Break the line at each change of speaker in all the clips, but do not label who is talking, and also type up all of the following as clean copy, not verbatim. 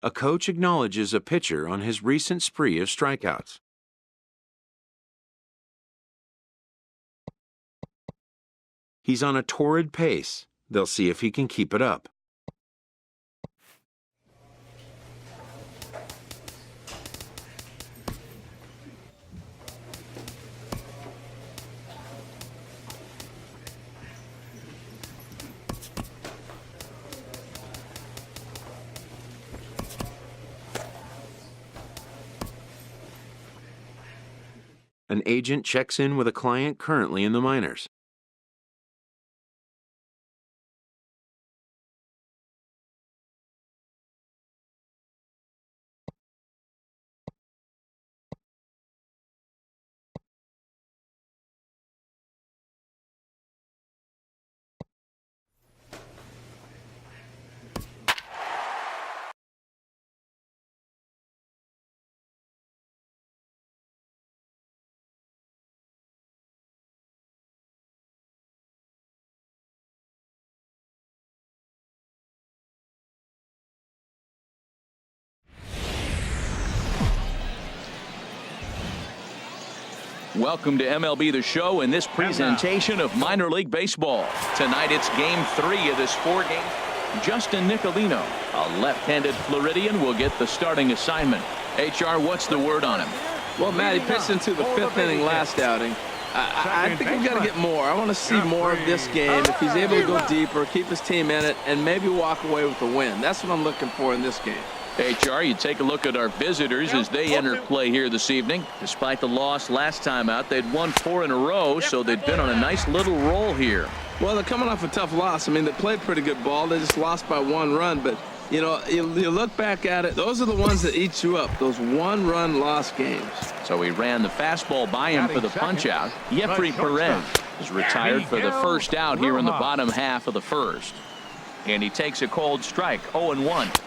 A coach acknowledges a pitcher on his recent spree of strikeouts. He's on a torrid pace. They'll see if he can keep it up. An agent checks in with a client currently in the minors.
Welcome to MLB The Show in this presentation of minor league baseball. Tonight it's game 3 of this 4-game. Justin Nicolino, a left-handed Floridian, will get the starting assignment. HR, what's the word on him?
Well, Matt, he pitched into the 5th inning last outing. I think we've got to get more. I want to see more of this game. If he's able to go deeper, keep his team in it, and maybe walk away with the win. That's what I'm looking for in this game.
HR, you take a look at our visitors as they enter play here this evening. Despite the loss last time out, they'd won 4 in a row, so they've been on a nice little roll here.
Well, they're coming off a tough loss. I mean, they played pretty good ball. They just lost by 1 run. But, you know, you look back at it, those are the ones that eat you up, those 1-run loss games.
So he ran the fastball by him for the punch-out. Jeffrey Perez is retired for the first out here in the bottom half of the first. And he takes a cold strike, 0-1.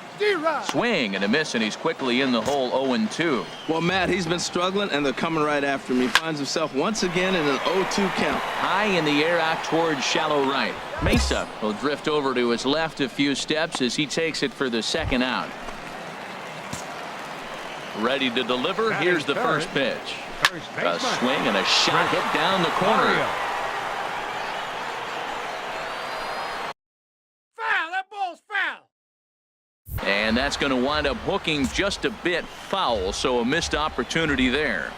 Swing and a miss, and he's quickly in the hole, 0-2.
Well, Matt, he's been struggling, and they're coming right after him. He finds himself once again in an 0-2 count.
High in the air out towards shallow right. Mesa will drift over to his left a few steps as he takes it for the second out. Ready to deliver. Here's the first pitch. A swing and a shot hit down the corner. And that's going to wind up hooking just a bit foul, so a missed opportunity there.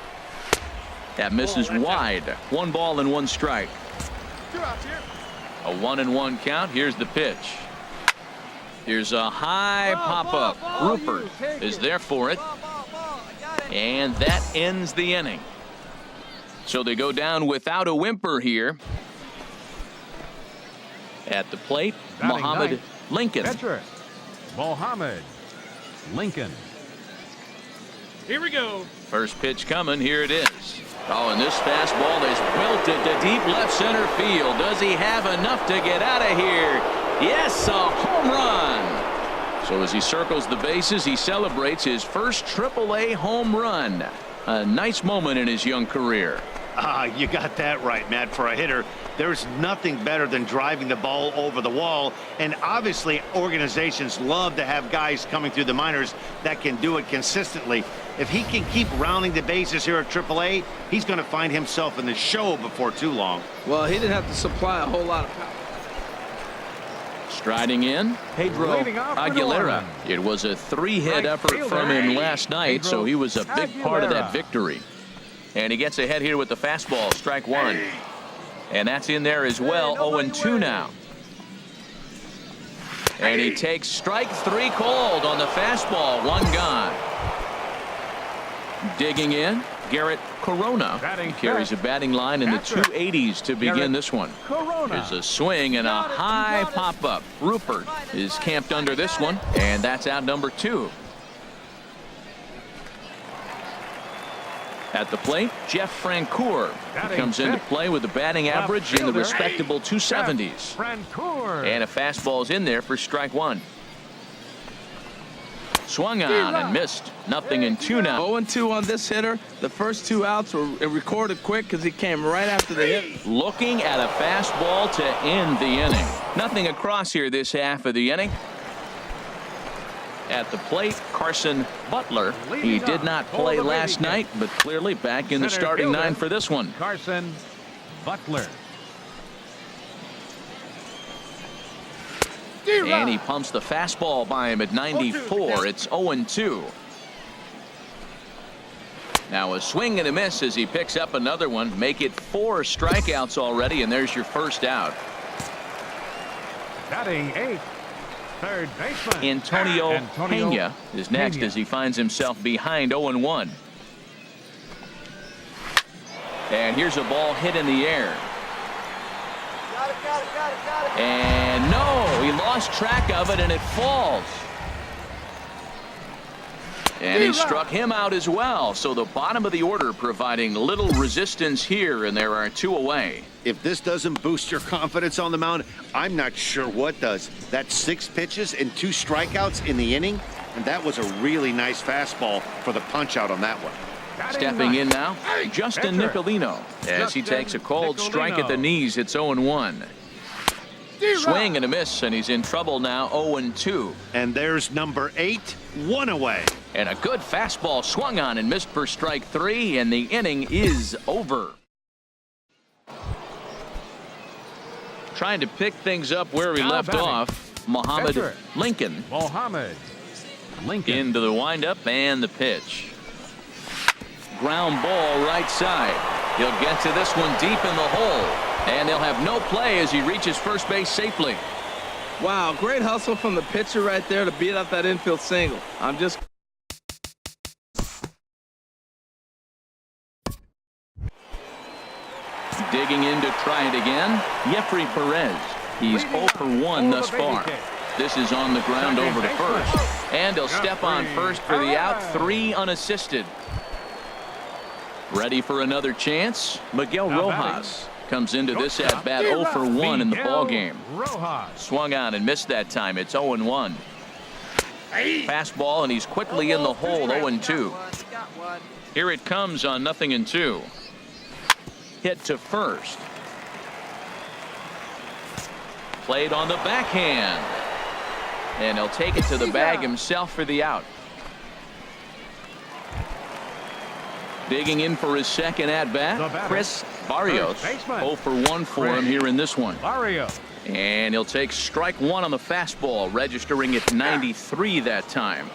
That misses wide. 1 ball and 1 strike. A 1-1 count. Here's the pitch. Here's a high pop-up. Rupert is there for it. And that ends the inning. So they go down without a whimper here. At the plate, Muhammad Lincoln.
Mohammed Lincoln.
Here we go. First pitch coming. Here it is. Oh, and this fastball is belted to deep left center field. Does he have enough to get out of here? Yes, a home run. So as he circles the bases, he celebrates his first AAA home run. A nice moment in his young career.
You got that right, Matt. For a hitter, there's nothing better than driving the ball over the wall. And obviously, organizations love to have guys coming through the minors that can do it consistently. If he can keep rounding the bases here at AAA, he's going to find himself in the show before too long.
Well, he didn't have to supply a whole lot of power.
Striding in, Pedro Aguilera. It was a 3-hit effort from him last night, so he was a big part of that victory. And he gets ahead here with the fastball, strike 1. And that's in there as well, 0-2 now. And he takes strike 3 called on the fastball, 1 gone. Digging in, Garrett Corona. He carries a batting line in the 280s to begin this one. There's a swing and a high pop-up. Rupert is camped under this one, and that's out number 2. At the plate, Jeff Francoeur. He comes into play with a batting average in the respectable 270s. And a fastball's in there for strike 1. Swung on and missed. 0-2 now.
0-2 on this hitter. The first 2 outs were recorded quick because he came right after the hit.
Looking at a fastball to end the inning. Nothing across here this half of the inning. At the plate, Carson Butler. He did not play last night, but clearly back in the starting nine for this one.
Carson Butler.
And he pumps the fastball by him at 94. It's 0-2. Now a swing and a miss as he picks up another one. Make it 4 strikeouts already, and there's your first out.
Batting 8th, third baseman
Antonio Pena is next as he finds himself behind 0-1. And here's a ball hit in the air. And no, he lost track of it and it falls. And he struck him out as well. So the bottom of the order providing little resistance here, and there are 2 away.
If this doesn't boost your confidence on the mound, I'm not sure what does. That's 6 pitches and 2 strikeouts in the inning, and that was a really nice fastball for the punch out on that one.
Stepping in now, Justin Nicolino as he takes a cold strike at the knees. It's 0-1. Swing and a miss, and he's in trouble now. 0-2.
And there's number 8, 1 away.
And a good fastball swung on and missed for strike 3, and the inning is over. Trying to pick things up where we left off, Muhammad Lincoln. Into the windup and the pitch. Ground ball right side. He'll get to this one deep in the hole. And they'll have no play as he reaches first base safely.
Wow, great hustle from the pitcher right there to beat up that infield single. I'm just...
Digging in to try it again, Jeffrey Perez. He's 0 for 1 thus far. This is on the ground over to first. And he'll step on first for the out, 3 unassisted. Ready for another chance? Miguel Rojas comes into this at bat 0 for 1 in the ball game. Swung on and missed that time. It's 0-1. Fastball, and he's quickly in the hole. 0-2. Here it comes on 0-2. Hit to first. Played on the backhand. And he'll take it to the bag himself for the out. Digging in for his second at-bat, Chris Barrios. 0 for 1 for him here in this one. And he'll take strike 1 on the fastball, registering at 93 that time.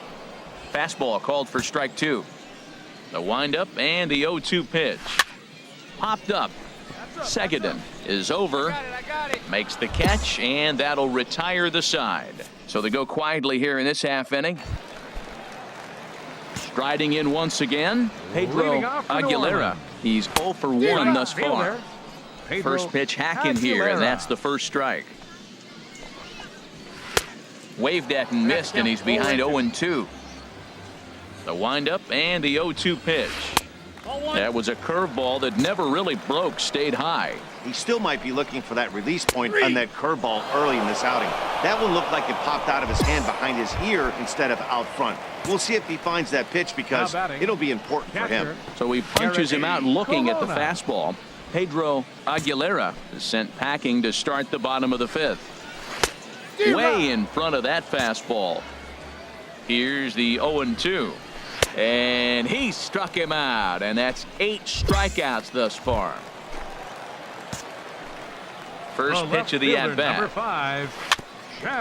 Fastball called for strike 2. The windup and the 0-2 pitch. Popped up. Second is over. Makes the catch, and that'll retire the side. So they go quietly here in this half inning. Striding in once again, Pedro Aguilera. He's 0 for 1 thus far. First pitch hacking here, and that's the first strike. Waved at and missed, and he's behind 0-2. The windup and the 0-2 pitch. That was a curveball that never really broke, stayed high.
He still might be looking for that release point on that curveball early in this outing. That one looked like it popped out of his hand behind his ear instead of out front. We'll see if he finds that pitch because it'll be important for him.
So he punches him out looking at the fastball. Pedro Aguilera is sent packing to start the bottom of the 5th. Way in front of that fastball. Here's the 0-2. And he struck him out, and that's 8 strikeouts thus far. First pitch of the at-bat.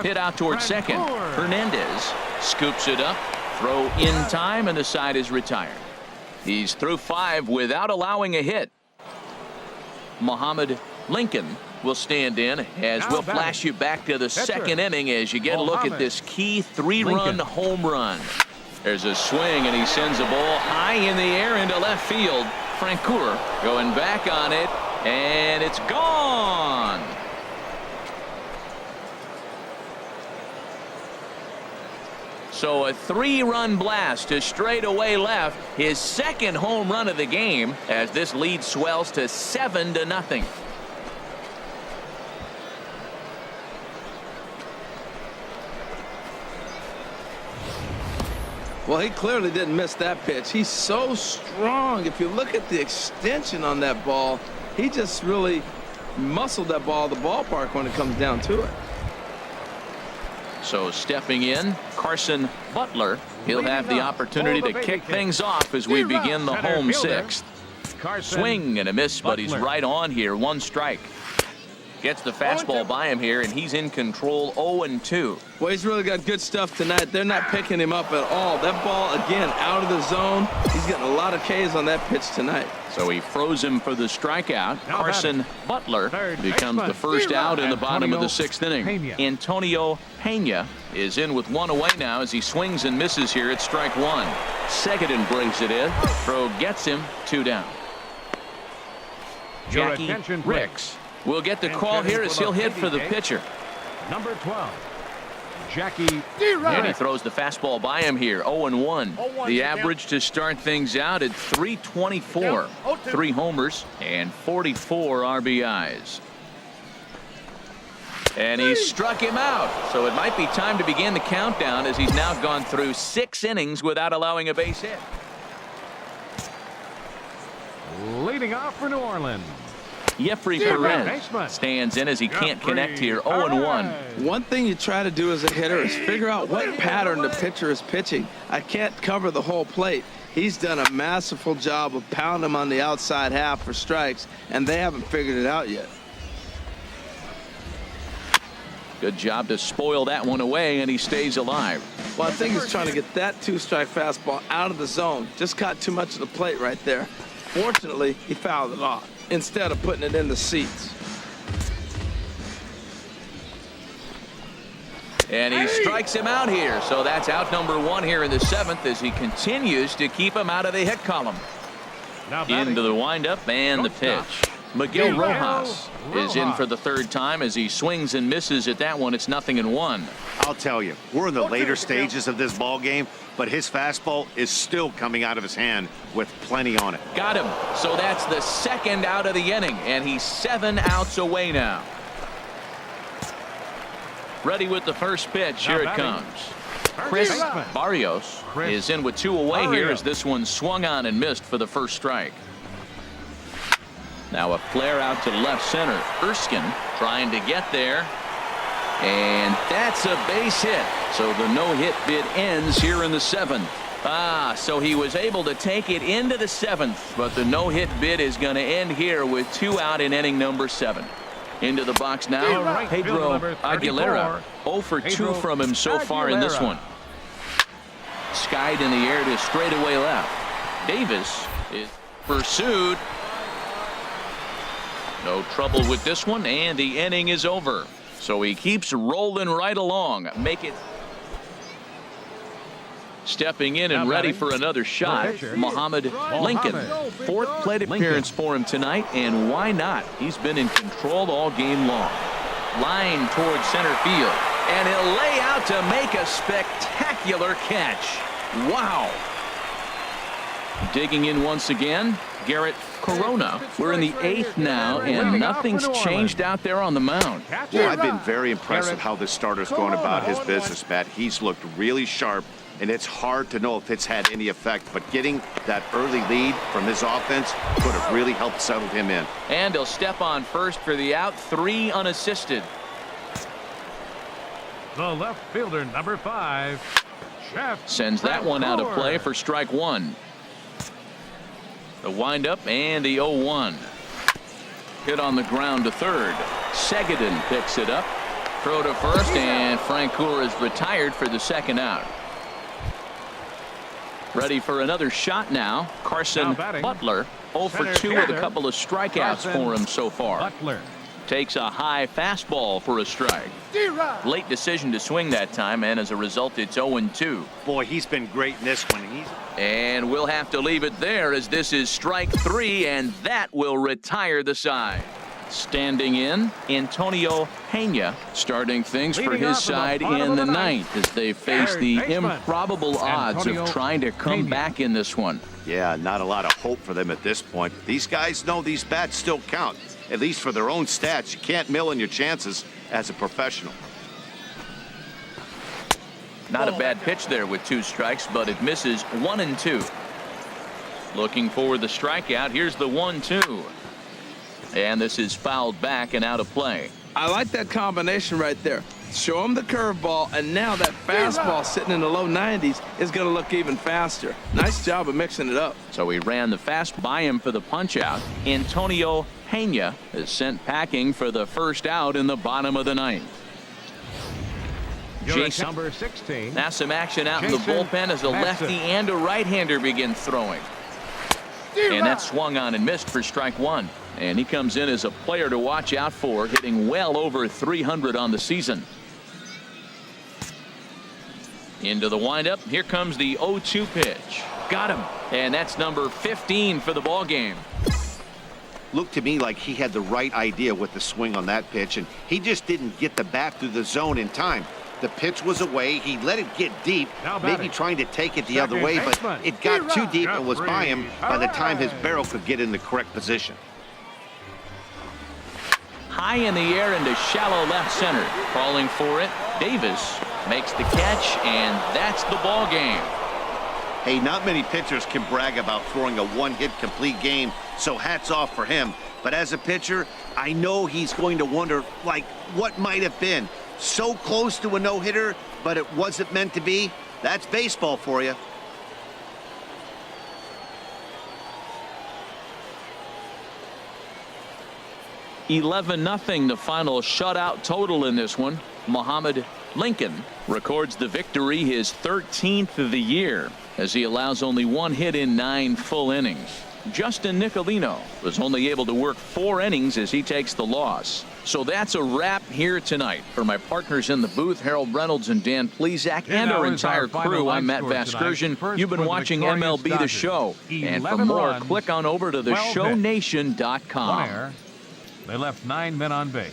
Hit out towards second. Hernandez scoops it up. Throw in time, and the side is retired. He's through 5 without allowing a hit. Muhammad Lincoln will stand in as we'll flash you back to the second inning as you get a look at this key 3-run home run. There's a swing, and he sends a ball high in the air into left field. Francoeur going back on it, and it's gone. So a 3-run blast to straightaway left, his second home run of the game, as this lead swells to 7-0.
Well, he clearly didn't miss that pitch. He's so strong. If you look at the extension on that ball, he just really muscled that ball to the ballpark when it comes down to it.
So stepping in, Carson Butler. He'll have the opportunity to kick things off as we begin the home sixth. Swing and a miss, but he's right on here. One strike. Gets the fastball by him here, and he's in control 0-2.
Well, he's really got good stuff tonight. They're not picking him up at all. That ball, again, out of the zone. He's getting a lot of Ks on that pitch tonight.
So he froze him for the strikeout. Carson Butler becomes the first out in the bottom of the sixth inning. Antonio Pena is in with one away now as he swings and misses here at strike one. Seguin brings it in. Throw gets him, 2 down. Jackie Ricks will get the call here as he'll hit for the pitcher.
Number 12, Jackie.
And he throws the fastball by him here, 0-1. The average to start things out at 324. 3 homers and 44 RBIs. And he struck him out. So it might be time to begin the countdown as he's now gone through 6 innings without allowing a base hit.
Leading off for New Orleans,
Jeffrey Perez stands in as he can't connect here, 0-1.
One thing you try to do as a hitter is figure out what pattern the pitcher is pitching. I can't cover the whole plate. He's done a masterful job of pounding him on the outside half for strikes, and they haven't figured it out yet.
Good job to spoil that one away, and he stays alive.
Well, I think he's trying to get that 2-strike fastball out of the zone. Just caught too much of the plate right there. Fortunately, he fouled it off instead of putting it in the seats.
And he strikes him out here. So that's out number 1 here in the 7th as he continues to keep him out of the hit column. Into the windup and the pitch. Miguel Rojas is in for the 3rd time as he swings and misses at that one. It's 0-1.
I'll tell you, we're in the later stages of this ball game, but his fastball is still coming out of his hand with plenty on it.
Got him. So that's the 2nd out of the inning, and he's 7 outs away now. Ready with the first pitch. Here it comes. Chris Barrios is in with 2 away here as this one swung on and missed for the first strike. Now a flare out to left center. Erskine trying to get there. And that's a base hit. So the no-hit bid ends here in the 7th. So he was able to take it into the 7th. But the no-hit bid is going to end here with 2 out in inning number 7. Into the box now, Pedro Aguilera. 0 for 2 from him so far in this one. Skied in the air to straightaway left. Davis is pursued. No trouble with this one, and the inning is over. So he keeps rolling right along. Make it. Stepping in and ready for another shot, Muhammad Lincoln. 4th plate appearance for him tonight, and why not? He's been in control all game long. Line towards center field, and he'll lay out to make a spectacular catch. Wow. Digging in once again, Garrett Corona. We're in the 8th now, and nothing's changed out there on the mound.
Well, I've been very impressed with how this starter's going about his business, Matt. He's looked really sharp, and it's hard to know if it's had any effect, but getting that early lead from his offense could have really helped settle him in.
And he'll step on first for the out, 3 unassisted.
The left fielder, number 5, Chef.
Sends that one out of play for strike 1. The windup and the 0-1. Hit on the ground to third. Seguin picks it up. Throw to first, and Francoeur is retired for the 2nd out. Ready for another shot now. Carson Butler, 0 for 2 with a couple of strikeouts for him so far.
Butler
takes a high fastball for a strike. Late decision to swing that time, and as a result, it's 0-2.
Boy, he's been great in this one.
And we'll have to leave it there as this is strike 3, and that will retire the side. Standing in, Antonio Pena starting things for his side in the 9th as they face the improbable odds of trying to come back in this one.
Yeah, not a lot of hope for them at this point. These guys know these bats still count, at least for their own stats. You can't mill in your chances as a professional.
Not a bad pitch there with 2 strikes, but it misses 1-2. Looking for the strikeout. Here's the 1-2. And this is fouled back and out of play.
I like that combination right there. show him the curveball, and now that fastball sitting in the low 90s is going to look even faster. Nice job of mixing it up.
So he ran the fast by him for the punch out. Antonio Pena is sent packing for the first out in the bottom of the ninth. Jason,
number 16.
that's some action out in the
Jason
bullpen as a lefty
Matson.
and a right-hander begin throwing. And that swung on and missed for strike one. And he comes in as a player to watch out for, hitting well over 300 on the season. Into the windup. Here comes the 0-2 pitch. Got him. And that's number 15 for the ball game.
Looked to me like he had the right idea with the swing on that pitch, and he just didn't get the bat through the zone in time. The pitch was away. He let it get deep, maybe trying to take it the other way, but it got too deep and was by him by the time his barrel could get in the correct position.
High in the air into shallow left center. Calling for it. Davis makes the catch, and that's the ball game.
Hey, not many pitchers can brag about throwing a one-hit complete game, so hats off for him. But as a pitcher, I know he's going to wonder, like, what might have been. So close to a no-hitter, but it wasn't meant to be. That's baseball for you.
(11-0) the final shutout total in this one. Muhammad Lincoln records the victory, his 13th of the year, as he allows only one hit in 9 full innings. Justin Nicolino was only able to work 4 innings as he takes the loss. So that's a wrap here tonight. For my partners in the booth, Harold Reynolds and Dan Plesac, and our entire crew, I'm Matt Vasgersian. You've been watching MLB The Show. And for more, click on over to theshownation.com.
They left 9 men on base.